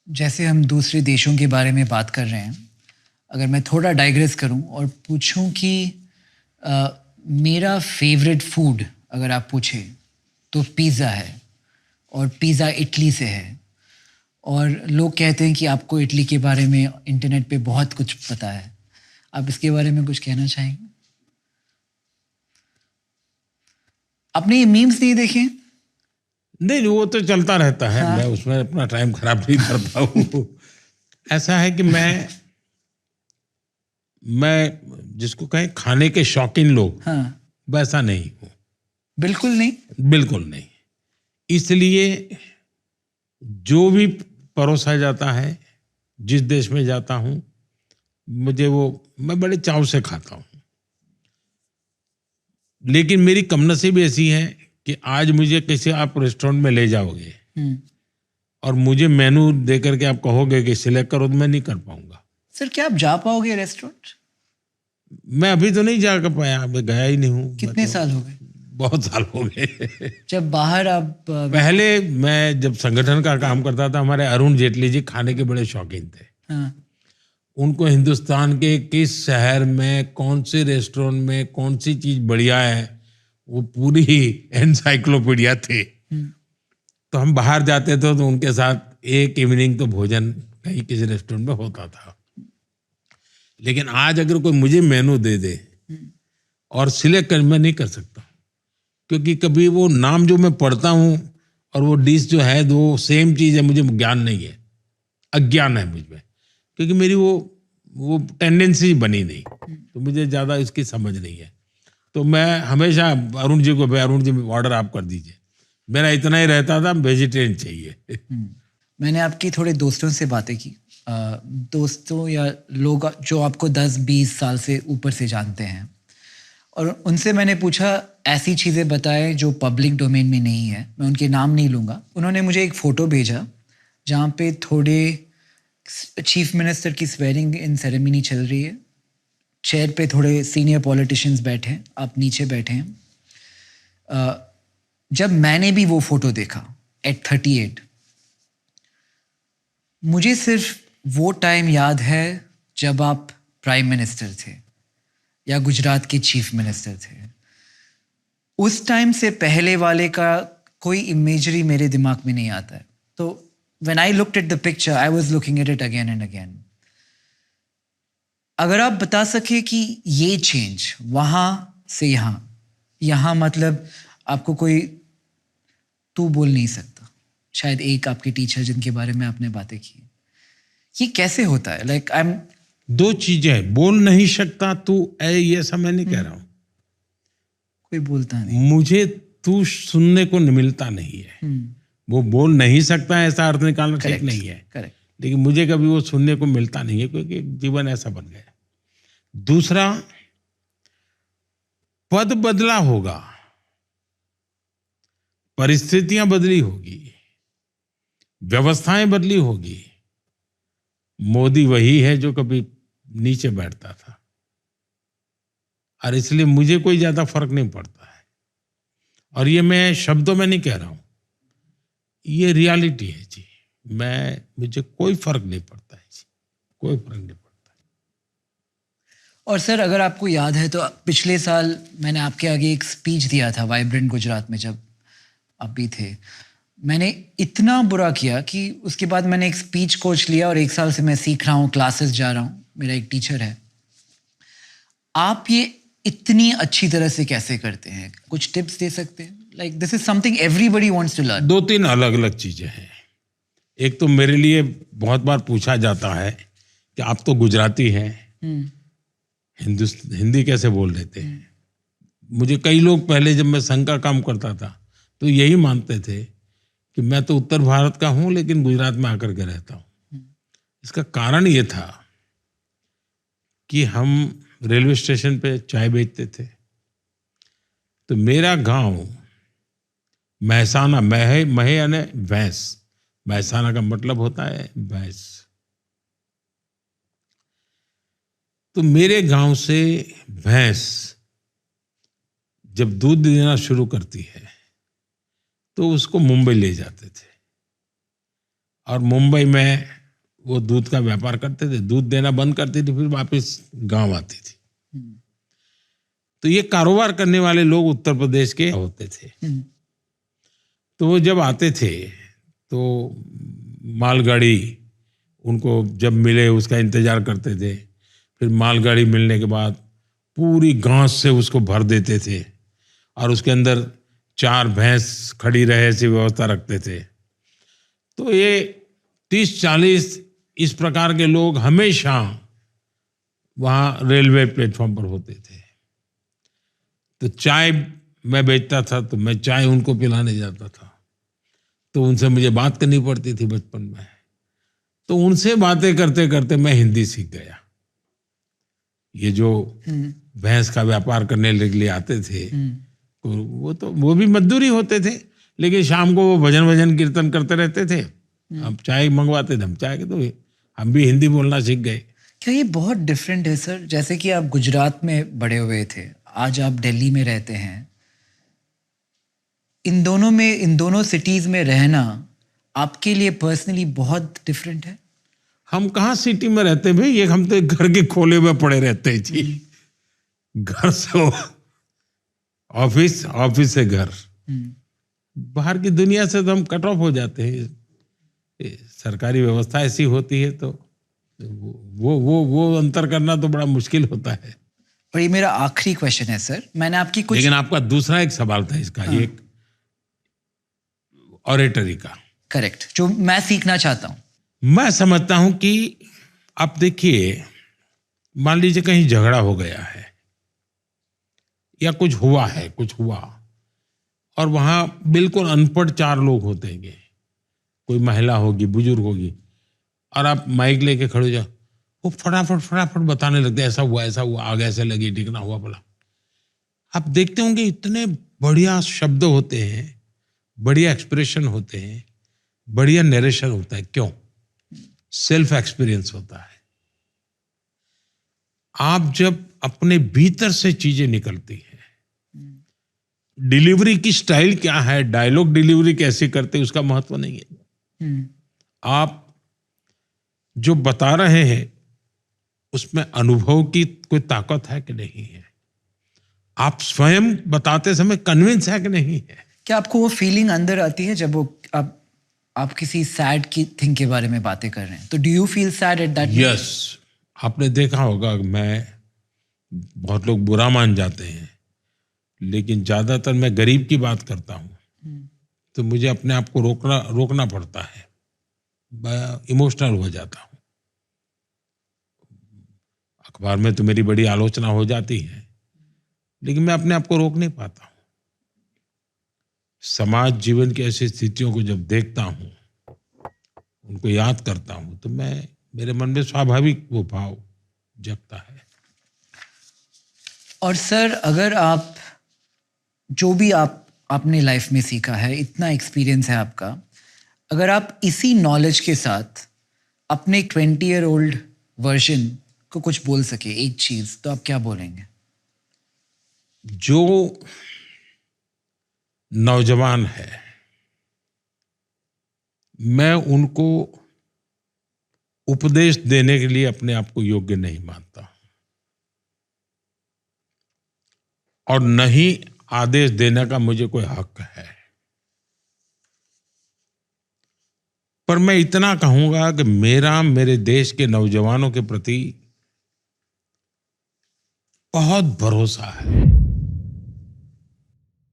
जैसे हम दूसरे देशों के बारे में बात कर रहे हैं, अगर मैं थोड़ा डाइग्रेस करूं और पूछूं कि अ, मेरा फेवरेट फूड अगर आप पूछें तो पिज़्ज़ा है, और पिज़्ज़ा इटली से है। और लोग कहते हैं कि आपको इटली के बारे में इंटरनेट पे बहुत कुछ पता है। आप इसके बारे में कुछ कहना चाहेंगे? आपने ये मीम्स नहीं देखे? नहीं, वो तो चलता रहता है। हाँ। मैं उसमें अपना टाइम खराब नहीं करता हूँ। ऐसा है कि मैं जिसको कहें खाने के शौकीन लोग, हाँ। वैसा नहीं हूँ। बिल्कुल नहीं। बिल्कुल नहीं। इसलिए जो भी परोसा जाता है, जिस देश में जाता हूँ, मुझे वो मैं बड़े चाव से खाता हूँ। लेकिन मेरी कमनसीब ऐसी है कि आज मुझे किसी आप रेस्टोरेंट में ले जाओगे हम्म। और मुझे मेनू दे करके आप कहोगे कि सिलेक्ट करो, तो मैं नहीं कर पाऊंगा। सर, क्या आप जा पाओगे रेस्टोरेंट? मैं अभी तो नहीं जा कर पाया, मैं गया ही नहीं हूँ। मैं कितने तो साल हो गए? बहुत साल हो गए। जब बाहर आप पहले मैं जब संगठन का काम करता था, हमारे अरुण जेटली जी खाने के बड़े शौकीन थे। हाँ। उनको हिंदुस्तान के किस शहर में कौन से रेस्टोरेंट में कौन सी चीज बढ़िया है, वो पूरी एनसाइक्लोपीडिया थे। हम्म। तो हम बाहर जाते थे तो उनके साथ एक इवनिंग तो भोजन कहीं किसी रेस्टोरेंट में होता था। लेकिन आज अगर कोई मुझे मेनू दे दे और सिलेक्ट कर, मैं नहीं कर सकता, क्योंकि कभी वो नाम जो मैं पढ़ता हूँ और वो डिश जो है दो सेम चीज है, मुझे ज्ञान नहीं है, अज्ञान है मुझ में, क्योंकि मेरी वो टेंडेंसी बनी नहीं, तो मुझे ज्यादा इसकी समझ नहीं है। तो मैं हमेशा अरुण जी को, भाई अरुण जी ऑर्डर आप कर दीजिए, मेरा इतना ही रहता था, वेजिटेरियन चाहिए। मैंने आपकी थोड़े दोस्तों से बातें की, दोस्तों या लोग जो आपको 10-20 साल से ऊपर से जानते हैं, और उनसे मैंने पूछा ऐसी चीज़ें बताएं जो पब्लिक डोमेन में नहीं है। मैं उनके नाम नहीं लूँगा। उन्होंने मुझे एक फ़ोटो भेजा जहाँ पे थोड़े चीफ मिनिस्टर की स्वेरिंग इन सेरेमनी चल रही है। चेयर पे थोड़े सीनियर पॉलिटिशियंस बैठे हैं, आप नीचे बैठे हैं। जब मैंने भी वो फ़ोटो देखा एट 38, मुझे सिर्फ वो टाइम याद है जब आप प्राइम मिनिस्टर थे या गुजरात के चीफ मिनिस्टर थे। उस टाइम से पहले वाले का कोई इमेजरी मेरे दिमाग में नहीं आता है। तो when I looked at the picture, I was looking at it again and again. अगर आप बता सके कि ये चेंज वहाँ से यहाँ, यहाँ मतलब आपको कोई तू बोल नहीं सकता, शायद एक आपके टीचर जिनके बारे में आपने बातें की, ये कैसे होता है? लाइक आई एम दो चीजें, बोल नहीं सकता तू, ये सब मैं नहीं कह रहा हूँ। कोई बोलता नहीं। मुझे तू सुनने को मिलता नहीं है। वो बोल नहीं सकता है ऐसा अर्थ निकालना ठीक नहीं है, करेक्ट। लेकिन मुझे कभी वो सुनने को मिलता नहीं है, क्योंकि जीवन ऐसा बन गया। दूसरा, पद बदला होगा, परिस्थितियां बदली होगी, व्यवस्थाएं बदली होगी। मोदी वही है जो कभी नीचे बैठता था, और इसलिए मुझे कोई ज्यादा फर्क नहीं पड़ता है। और ये मैं शब्दों में नहीं कह रहा हूं, ये रियलिटी है जी। मुझे कोई फर्क नहीं पड़ता है जी, कोई फर्क नहीं पड़ता। और सर, अगर आपको याद है तो पिछले साल मैंने आपके आगे एक स्पीच दिया था वाइब्रेंट गुजरात में, जब आप भी थे। मैंने इतना बुरा किया कि उसके बाद मैंने एक स्पीच कोच लिया और 1 साल से मैं सीख रहा हूँ, क्लासेस जा रहा हूँ, मेरा एक टीचर है। आप ये इतनी अच्छी तरह से कैसे करते हैं? कुछ टिप्स दे सकते हैं? Like this is something everybody wants to learn. दो तीन अलग अलग चीजें हैं। एक तो मेरे लिए बहुत बार पूछा जाता है कि आप तो गुजराती हैं, हिंदी कैसे बोल लेते हैं। मुझे कई लोग पहले, जब मैं संघ का काम करता था, तो यही मानते थे कि मैं तो उत्तर भारत का हूं लेकिन गुजरात में आकर के रहता हूं। इसका कारण ये था कि हम रेलवे स्टेशन पे चाय बेचते थे। तो मेरा गांव महसाना, महे यानी भैंस, महसाना का मतलब होता है भैंस। तो मेरे गांव से भैंस जब दूध देना शुरू करती है तो उसको मुंबई ले जाते थे, और मुंबई में वो दूध का व्यापार करते थे, दूध देना बंद करती थी, फिर वापस गांव आती थी। तो ये कारोबार करने वाले लोग उत्तर प्रदेश के होते थे। तो वो जब आते थे तो मालगाड़ी उनको जब मिले उसका इंतजार करते थे, फिर मालगाड़ी मिलने के बाद पूरी घास से उसको भर देते थे और उसके अंदर 4 भैंस खड़ी रहे ऐसी व्यवस्था रखते थे। तो ये 30-40 इस प्रकार के लोग हमेशा वहाँ रेलवे प्लेटफॉर्म पर होते थे। तो चाय मैं बेचता था तो मैं चाय उनको पिलाने जाता था, तो उनसे मुझे बात करनी पड़ती थी बचपन में। तो उनसे बातें करते करते मैं हिंदी सीख गया। ये जो भैंस का व्यापार करने के लिए आते थे, वो भी मजदूरी होते थे, लेकिन शाम को वो भजन कीर्तन करते रहते थे। अब चाय मंगवाते थे, हम चाय के तो हम भी हिंदी बोलना सीख गए। क्या ये बहुत डिफरेंट है सर? जैसे कि आप गुजरात में बड़े हुए थे, आज आप दिल्ली में रहते हैं। इन दोनों सिटीज में रहना आपके लिए पर्सनली बहुत डिफरेंट है? हम कहाँ सिटी में रहते भाई, ये हम तो घर के खोले में पड़े रहते हैं जी। घर से ऑफिस, ऑफिस से घर, बाहर की दुनिया से तो हम कट ऑफ हो जाते हैं। सरकारी व्यवस्था ऐसी होती है तो वो अंतर करना तो बड़ा मुश्किल होता है। और ये मेरा आखिरी क्वेश्चन है सर, मैंने आपकी कुछ, लेकिन आपका दूसरा एक सवाल था इसका, एक ऑरेटरी का। करेक्ट, जो मैं सीखना चाहता हूँ। मैं समझता हूं कि आप देखिए, मान लीजिए कहीं झगड़ा हो गया है या कुछ हुआ और वहां बिल्कुल अनपढ़ 4 लोग होते हैं, कोई महिला होगी, बुजुर्ग होगी, और आप माइक लेके खड़े हो जाओ, वो फटाफट बताने लगते, ऐसा हुआ, आग ऐसे लगी, ठीक ना हुआ बोला। आप देखते होंगे इतने बढ़िया शब्द होते हैं, बढ़िया एक्सप्रेशन होते हैं, बढ़िया नरेशन होता है। क्यों? सेल्फ एक्सपीरियंस होता है। आप जब अपने भीतर से चीजें निकलती हैं, डिलीवरी की स्टाइल क्या है, डायलॉग डिलीवरी कैसे करते हैं, उसका महत्व नहीं है। आप जो बता रहे हैं उसमें अनुभव की कोई ताकत है कि नहीं है, आप स्वयं बताते समय कन्विंस है कि नहीं है। क्या आपको वो फीलिंग अंदर आती है जब वो आप किसी सैड की थिंग के बारे में बातें कर रहे हैं, तो do you feel sad at that? Yes, आपने देखा होगा, बहुत लोग बुरा मान जाते हैं, लेकिन ज्यादातर मैं गरीब की बात करता हूं तो मुझे अपने आप को रोकना पड़ता है, मैं इमोशनल हो जाता हूं। अखबार में तो मेरी बड़ी आलोचना हो जाती है, लेकिन मैं अपने आप को रोक नहीं पाता हूं। समाज जीवन की ऐसी स्थितियों को जब देखता हूं, उनको याद करता हूं, तो मेरे मन में स्वाभाविक वो भाव जगता है। और सर, अगर आप जो भी आपने लाइफ में सीखा है, इतना एक्सपीरियंस है आपका, अगर आप इसी नॉलेज के साथ अपने 20-year-old वर्जन को कुछ बोल सके, एक चीज, तो आप क्या बोलेंगे? जो नौजवान है, मैं उनको उपदेश देने के लिए अपने आप को योग्य नहीं मानता, और न ही आदेश देने का मुझे कोई हक है। पर मैं इतना कहूंगा कि मेरे देश के नौजवानों के प्रति बहुत भरोसा है।